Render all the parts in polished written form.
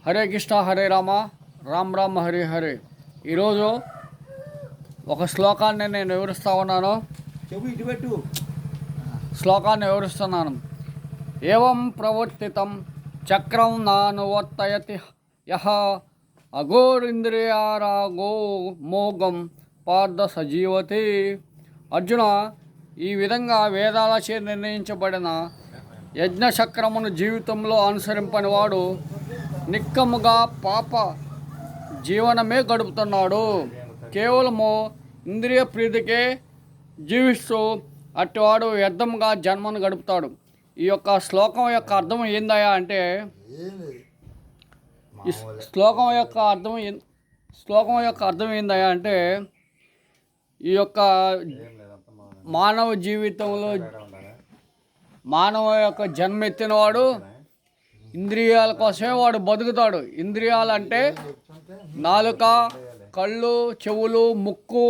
హరే కృష్ణ హరే రామ రామ రామ హరే హరే. ఈరోజు ఒక శ్లోకాన్ని నేను వివరిస్తూ ఉన్నాను. శ్లోకాన్ని వివరిస్తున్నాను. ఏవం ప్రవర్తితం చక్రం నానువర్తయతి యహ అఘోరింద్రియారాగో మోగం పార్థ సజీవతి. అర్జున, ఈ విధంగా వేదాలచే నిర్ణయించబడిన యజ్ఞచక్రమును జీవితంలో అనుసరింపని వాడు నిక్కముగా పాప జీవనమే గడుపుతున్నాడు. కేవలము ఇంద్రియ ప్రీతికే జీవిస్తూ అట్టివాడు వ్యర్థంగా జన్మను గడుపుతాడు. ఈ యొక్క శ్లోకం యొక్క అర్థం ఏందయ్యా అంటే, ఈ శ్లోకం యొక్క అర్థం ఏందయ్యా అంటే, ఈ యొక్క మానవ జీవితంలో మానవ యొక్క జన్మ ఎత్తినవాడు ఇంద్రియాల కోసమే వాడు బతుకుతాడు. ఇంద్రియాలు అంటే నాలుక, కళ్ళు, చెవులు, ముక్కు,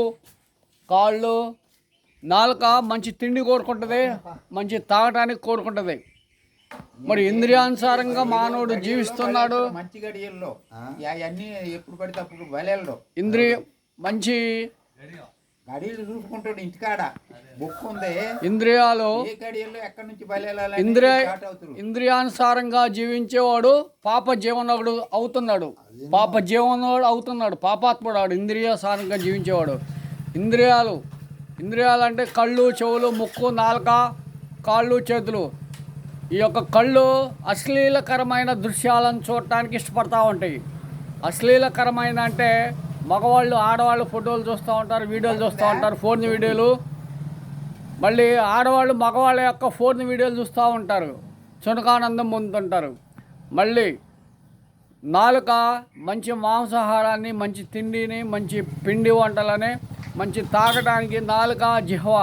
కాళ్ళు. నాలుక మంచి తిండి కోరుకుంటుంది, మంచి తాగటానికి కోరుకుంటుంది. మరి ఇంద్రియానుసారంగా మానవుడు జీవిస్తున్నాడు. ఇంద్రియ మంచి ఇంద్రియాలు ఇంద్రియానుసారంగా జీవించేవాడు పాప జీవనుడు అవుతున్నాడు. పాపాత్ముడు ఇంద్రియానుసారంగా జీవించేవాడు. ఇంద్రియాలు అంటే కళ్ళు, చెవులు, ముక్కు, నాలుక, కాళ్ళు, చేతులు. ఈ యొక్క కళ్ళు అశ్లీలకరమైన దృశ్యాలను చూడటానికి ఇష్టపడతా ఉంటాయి. అశ్లీలకరమైన అంటే మగవాళ్ళు ఆడవాళ్ళు ఫోటోలు చూస్తూ ఉంటారు, వీడియోలు చూస్తూ ఉంటారు, ఫోన్ వీడియోలు. మళ్ళీ ఆడవాళ్ళు మగవాళ్ళ యొక్క ఫోన్ వీడియోలు చూస్తూ ఉంటారు, చునకానందం పొందుతుంటారు. మళ్ళీ నాలుక మంచి మాంసాహారాన్ని, మంచి తిండిని, మంచి పిండి వంటలని, మంచి తాగడానికి నాలుక, జిహ్వ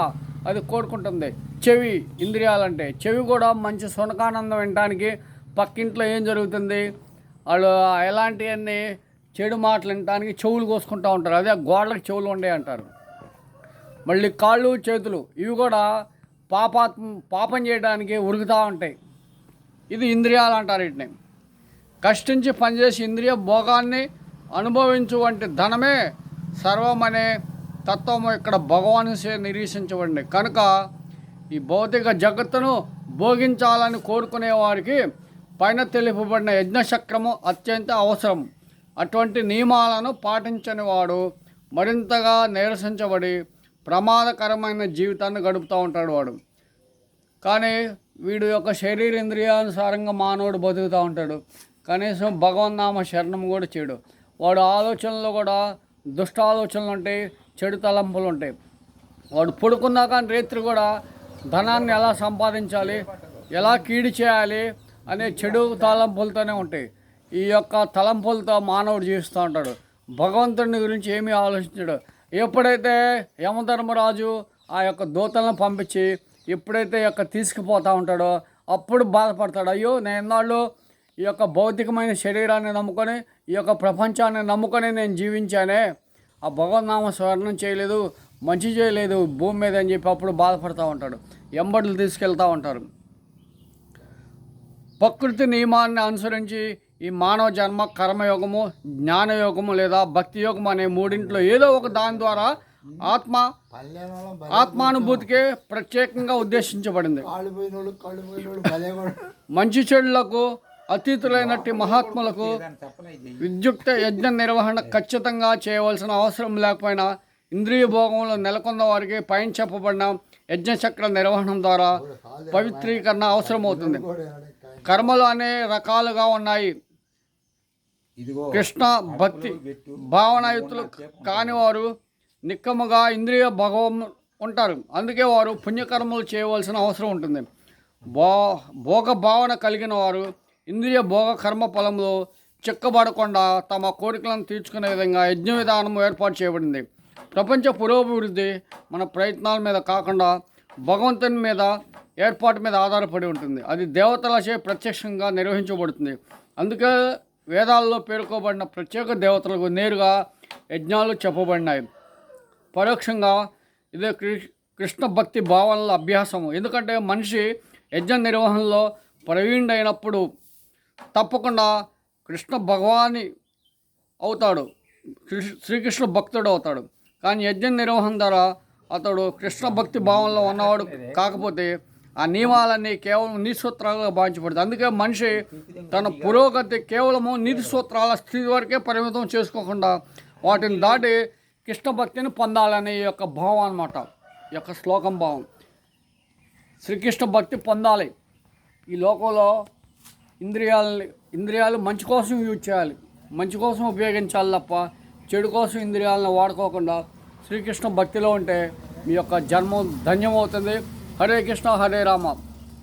అది కోరుకుంటుంది. చెవి ఇంద్రియాలంటే చెవి కూడా మంచి సునకానందం వినటానికి, పక్కింట్లో ఏం జరుగుతుంది, వాళ్ళు ఎలాంటివన్నీ చెడు మాటలు వినటానికి చెవులు కోసుకుంటూ ఉంటారు. అదే గోడలకు చెవులు ఉండే అంటారు. మళ్ళీ కాళ్ళు, చేతులు ఇవి కూడా పాపం చేయడానికి ఉరుకుతూ ఉంటాయి. ఇది ఇంద్రియాలు అంటారు. వీటిని కష్టించి పనిచేసి ఇంద్రియ భోగాన్ని అనుభవించు వంటి ధనమే సర్వమనే తత్వము ఇక్కడ భగవానుసే నిరీక్షించబడింది. కనుక ఈ భౌతిక జగత్తును భోగించాలని కోరుకునే వారికి పైన తెలుపబడిన యజ్ఞచక్రము అత్యంత అవసరం. అటువంటి నియమాలను పాటించని వాడు మరింతగా నిరసించబడి ప్రమాదకరమైన జీవితాన్ని గడుపుతూ ఉంటాడు వాడు. కానీ వీడు యొక్క శరీరేంద్రియానుసారంగా మానవుడు బతుకుతూ ఉంటాడు. కనీసం భగవన్నామ శరణం కూడా చేయడు. వాడు ఆలోచనలు కూడా దుష్ట ఆలోచనలు ఉంటాయి, చెడు తలంపులు ఉంటాయి. వాడు పడుకున్నా కానీ రేత్రి కూడా ధనాన్ని ఎలా సంపాదించాలి, ఎలా కీడు చేయాలి అనే చెడు తలంపులతోనే ఉంటాయి. ఈ యొక్క తలంపులతో మానవుడు జీవిస్తూ ఉంటాడు. భగవంతుడిని గురించి ఏమీ ఆలోచించాడు. ఎప్పుడైతే యమధర్మరాజు ఆ యొక్క దూతలను పంపించి ఎప్పుడైతే తీసుకుపోతూ ఉంటాడో అప్పుడు బాధపడతాడు. అయ్యో, నేను ఎన్నాళ్ళు ఈ యొక్క భౌతికమైన శరీరాన్ని నమ్ముకొని, ఈ యొక్క ప్రపంచాన్ని నమ్ముకొని నేను జీవించానే, ఆ భగవన్నామ స్మరణం చేయలేదు, మంచి చేయలేదు భూమి మీద అని చెప్పి అప్పుడు బాధపడుతూ ఉంటాడు. ఎంబడులు తీసుకెళ్తూ ఉంటారు. ప్రకృతి నియమాన్ని అనుసరించి ఈ మానవ జన్మ కర్మయోగము, జ్ఞానయోగము లేదా భక్తి యోగం అనే మూడింట్లో ఏదో ఒక దాని ద్వారా ఆత్మానుభూతికే ప్రత్యేకంగా ఉద్దేశించబడింది. మంచి చెడులకు అతీతులైనట్టి మహాత్ములకు విద్యుక్త యజ్ఞ నిర్వహణ ఖచ్చితంగా చేయవలసిన అవసరం లేకపోయినా ఇంద్రియ భోగంలో నెలకొన్న వారికి పైన చెప్పబడిన యజ్ఞచక్ర నిర్వహణ ద్వారా పవిత్రీకరణ అవసరమవుతుంది. కర్మలు అనే రకాలుగా ఉన్నాయి. కృష్ణ భక్తి భావనాయుతులు కానివారు నిక్కముగా ఇంద్రియ భగవం ఉంటారు. అందుకే వారు పుణ్యకర్మలు చేయవలసిన అవసరం ఉంటుంది. భోగ భావన కలిగిన వారు ఇంద్రియ భోగ కర్మ ఫలంలో చిక్కబడకుండా తమ కోరికలను తీర్చుకునే విధంగా యజ్ఞ విధానం ఏర్పాటు చేయబడింది. ప్రపంచ పురోభివృద్ధి మన ప్రయత్నాల మీద కాకుండా భగవంతుని మీద ఏర్పాటు మీద ఆధారపడి ఉంటుంది. అది దేవతలచే ప్రత్యక్షంగా నిర్వహించబడుతుంది. అందుకే వేదాల్లో పేర్కొబడిన ప్రత్యేక దేవతలకు నేరుగా యజ్ఞాలు చెప్పబడినాయి. పరోక్షంగా ఇదే కృష్ణ భక్తి భావనల అభ్యాసము. ఎందుకంటే మనిషి యజ్ఞ నిర్వహణలో ప్రవీణుడైనప్పుడు తప్పకుండా కృష్ణ భగవాని అవుతాడు, శ్రీకృష్ణ భక్తుడు అవుతాడు. కానీ యజ్ఞ నిర్వహణ ద్వారా అతడు కృష్ణ భక్తి భావంలో ఉన్నవాడు కాకపోతే ఆ నియమాలన్నీ కేవలం నీతి సూత్రాలుగా భావించబడుతుంది. అందుకే మనిషి తన పురోగతి కేవలము నీతి సూత్రాల స్థితి వరకే పరిమితం చేసుకోకుండా వాటిని దాటి కృష్ణ భక్తిని పొందాలనే ఈ యొక్క భావం అన్నమాట. ఈ యొక్క శ్లోకం భావం శ్రీకృష్ణ భక్తి పొందాలి. ఈ లోకంలో ఇంద్రియాలు మంచి కోసం యూజ్ చేయాలి, మంచి కోసం ఉపయోగించాలి తప్ప చెడు కోసం ఇంద్రియాలను వాడుకోకుండా శ్రీకృష్ణ భక్తిలో ఉంటే మీ యొక్క జన్మం ధన్యమవుతుంది. హరే కృష్ణ హరే రామ.